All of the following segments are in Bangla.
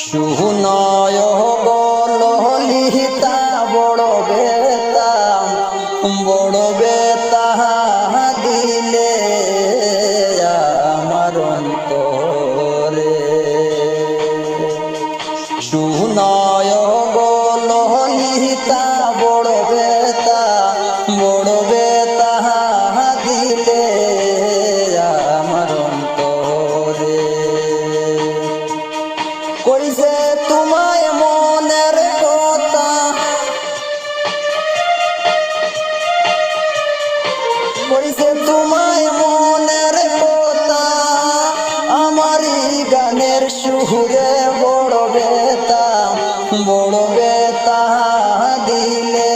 শুনয় ললিতা বড় বেতা দিলে আমার অন্তরে। শুনয় ললিতা বড় বেতা দিলে আমার অন্তরে। কইছে তোমায় মনের কথা, কইছে তোমায় মনের কথা আমারই গানের সুরে বড় বেতা দিলে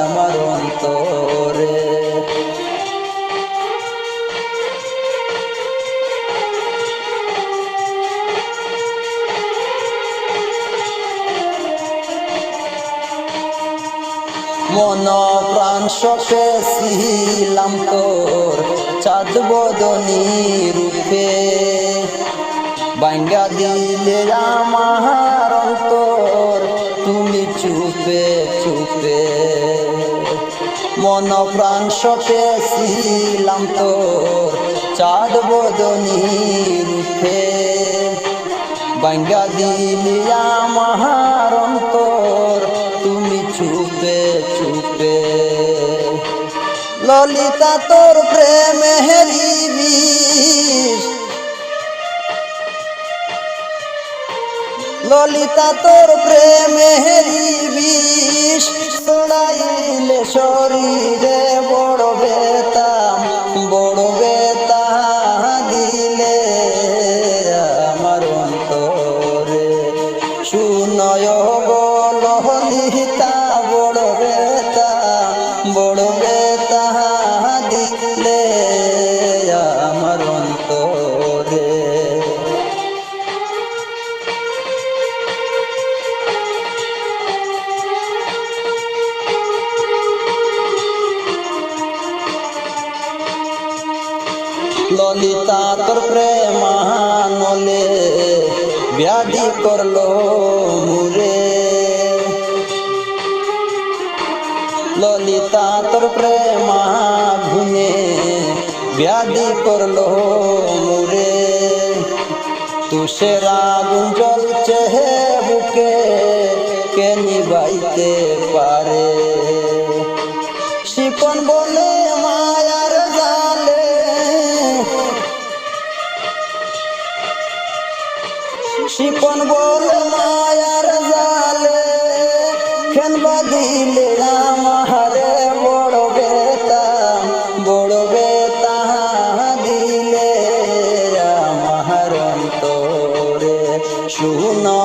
আমার অন্তরে। মন প্রাণ শোকে ছিলাম তোর চাঁদ বদনী রূপে, ভাঙ্গা দিলে আমার অন্তর তুমি চুপে চুপে। মন প্রাণ শোকে ছিলাম তোর চাঁদ বদনী রূপে, ভাঙ্গা দিলে আমার অন্তর তুমি চুপে চুপে। ললিতা তোর প্রেমের বিষ, ললিতা তোর প্রেমের বিষ ছড়াইলে শরীরে বড় বেতা দিলে আমার অন্তরে। শুনয় ললিতা বড় বেতা দিলে আমার অন্তরে। ললিতা তোর প্রেমানলে ব্যাধি করলো মুরে, ললিতা তোর প্রেমা ঘুমে ব্যাধি করলো মুরে। তুষের আগুন জ্বলছে বুকে কে নিবাইতে পারে, শিপন বলে মায়ার জালে, শিপন বলে মায়ার জালে কেন বাঁধিলে আমারে বড় বেতা দিলে আমার অন্তরে। শুনো